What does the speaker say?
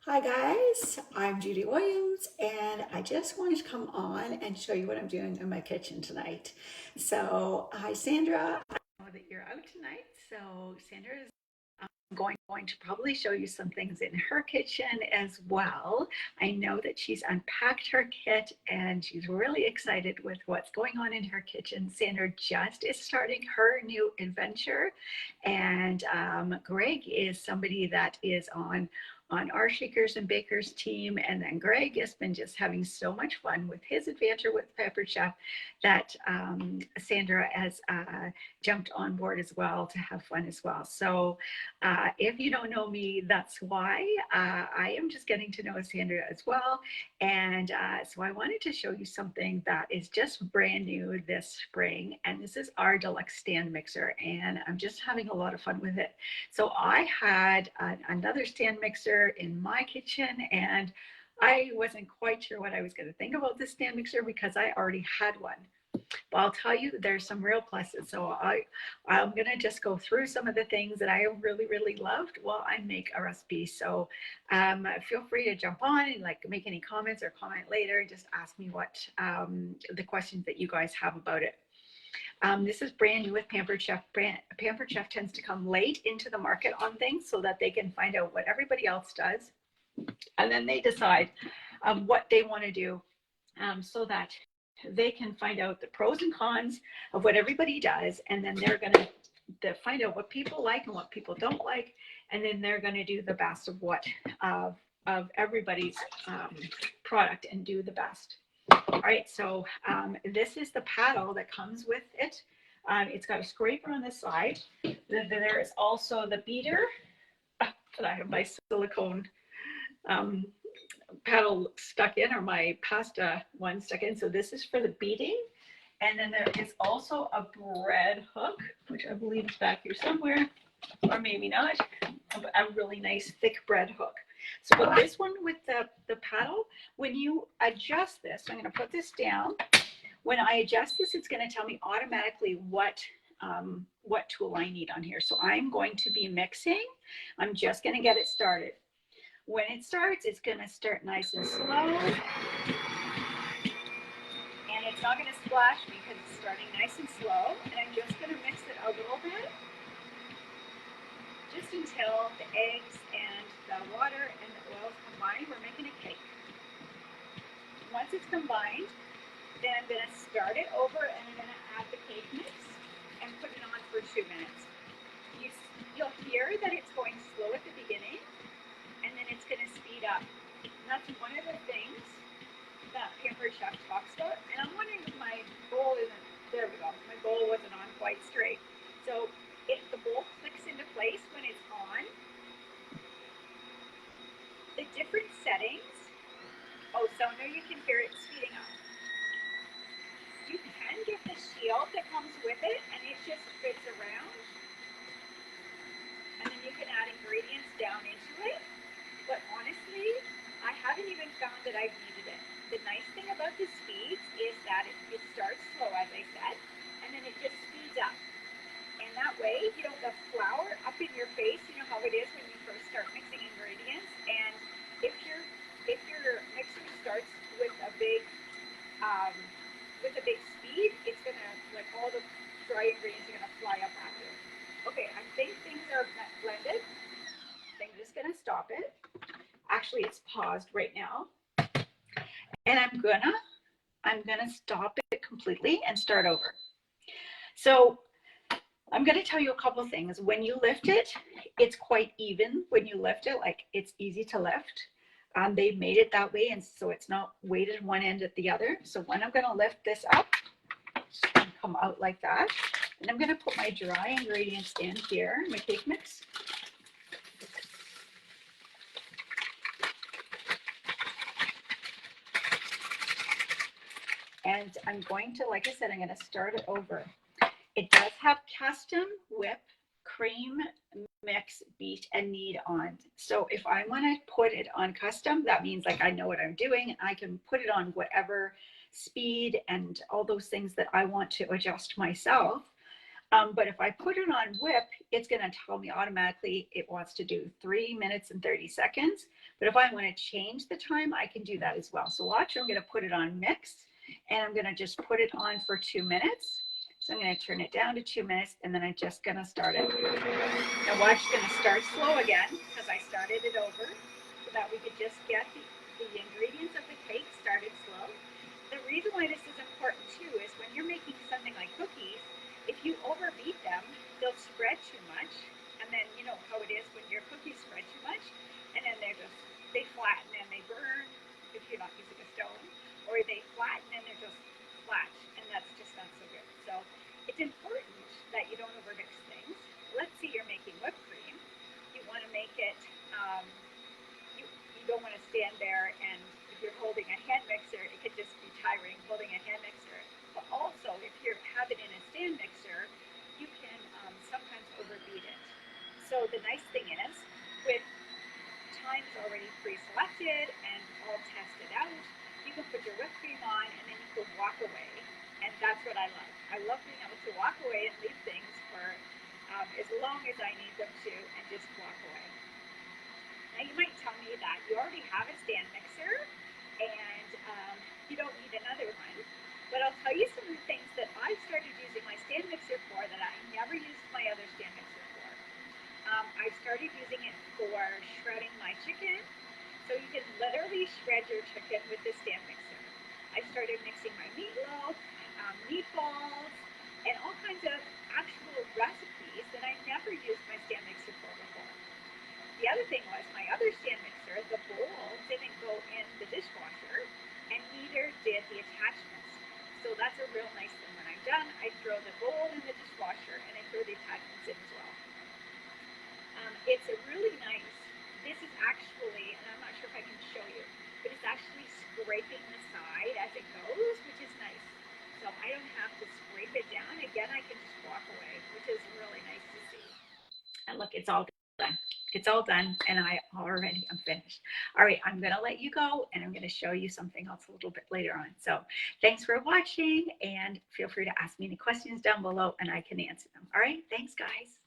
Hi guys, I'm Judy Williams and I just wanted to come on and show you what I'm doing in my kitchen tonight. So, hi Sandra, I know that you're out tonight. So, Sandra is going to probably show you some things in her kitchen as well. I know that she's unpacked her kit and she's really excited with what's going on in her kitchen. Sandra just is starting her new adventure, and Greg is somebody that is on our Shakers and Bakers team. And then Greg has been just having so much fun with his adventure with Pepper Chef that Sandra has jumped on board as well to have fun as well. So if you don't know me, that's why. I am just getting to know Sandra as well. And so I wanted to show you something that is just brand new this spring. And this is our deluxe stand mixer. And I'm just having a lot of fun with it. So I had another stand mixer in my kitchen, and I wasn't quite sure what I was going to think about this stand mixer because I already had one. But I'll tell you, there's some real pluses. So I'm going to just go through some of the things that I really, really loved while I make a recipe. So feel free to jump on and like make any comments or comment later. Just ask me what the questions that you guys have about it. This is brand new with Pampered Chef. Pampered Chef tends to come late into the market on things so that they can find out what everybody else does. And then they decide what they want to do so that they can find out the pros and cons of what everybody does. And then they're going to find out what people like and what people don't like. And then they're going to do the best of what of everybody's product and do the best. All right, so this is the paddle that comes with it. It's got a scraper on the side. There is also the beater that I have my silicone um, paddle stuck in, or my pasta one stuck in. So this is for the beating. And then there is also a bread hook, which I believe is back here somewhere, or maybe not, a really nice thick bread hook. So with this one with the paddle, when you adjust this, I'm going to put this down. When I adjust this, it's going to tell me automatically what tool I need on here. So I'm going to be mixing. I'm just going to get it started. When it starts, it's going to start nice and slow. And it's not going to splash because it's starting nice and slow. And I'm just going to mix it a little bit, just until the eggs and the water and the oil combine. We're making a cake. Once it's combined, then I'm going to start it over and I'm going to add the cake mix and put it on for 2 minutes. You'll hear that it's going slow at the beginning, and then it's going to speed up. And that's one of the things that Pampered Chef talks about. And I'm wondering if my bowl isn't, there we go, my bowl wasn't on quite straight. So if the bowl clicks into place when it's on, the different settings, oh, so now you can hear it speeding up. You can get the shield that comes with it, and it just fits around. And then you can add ingredients down into it. But honestly, I haven't even found that I've needed it. The nice thing about the speeds is that it starts slow, as I said, and then it just speeds up. And that way, you don't get flour up in your face. You know how it is when you first start mixing ingredients. And if your mixer starts with a big speed, it's gonna, like, all the dry ingredients are gonna fly up after. Okay, I think things are blended. I'm just gonna stop it. Actually, it's paused right now, and I'm gonna stop it completely and start over. So I'm going to tell you a couple of things. When you lift it, it's quite even when you lift it, like it's easy to lift. They've made it that way, and so it's not weighted one end at the other. So when I'm going to lift this up, it's going to come out like that. And I'm going to put my dry ingredients in here, my cake mix. And I'm going to, like I said, I'm going to start it over. It does have custom whip, cream, mix, beat, and knead on. So if I want to put it on custom, that means like I know what I'm doing and I can put it on whatever speed and all those things that I want to adjust myself. But if I put it on whip, it's going to tell me automatically it wants to do 3 minutes and 30 seconds. But if I want to change the time, I can do that as well. So watch, I'm going to put it on mix, and I'm going to just put it on for 2 minutes. So I'm going to turn it down to 2 minutes, and then I'm just going to start it. Now watch, it's going to start slow again because I started it over so that we could just get the ingredients of the cake started slow. The reason why this is important too is when you're making something like cookies, if you overbeat them, they'll spread too much, and then you know how it is when your cookies spread too much, and then they flatten and they burn if you're not using a stone, or they flatten and they're just flat, and that's just not so good. So it's important that you don't overmix things. Let's say you're making whipped cream. You want to make it. You don't want to stand there, and if you're holding a hand mixer, it could just be tiring holding a hand mixer. But also, if you have it in a stand mixer, you can sometimes overbeat it. So the nice thing is, with times already pre-selected and all tested out, you can put your whipped cream on, and then you can walk away. And that's what I love. I love being able to walk away and leave things for as long as I need them to, and just walk away. Now you might tell me that you already have a stand mixer and you don't need another one. But I'll tell you some of the things that I started using my stand mixer for that I never used my other stand mixer for. I started using it for shredding my chicken. So you can literally shred your chicken with the stand mixer. I started mixing my meatloaf, meatballs, and all kinds of actual recipes that I never used my stand mixer for before. The other thing was my other stand mixer, the bowl didn't go in the dishwasher, and neither did the attachments. So that's a real nice thing. When I'm done, I throw the bowl in the dishwasher, and I throw the attachments in as well. It's a really nice, this is actually, and I'm not sure if I can show you, but it's actually scraping the side as it goes, which is nice. So I don't have to scrape it down. Again, I can just walk away, which is really nice to see. And look, it's all done. It's all done, and I already am finished. All right, I'm gonna let you go, and I'm gonna show you something else a little bit later on. So thanks for watching, and feel free to ask me any questions down below, and I can answer them. All right, thanks guys.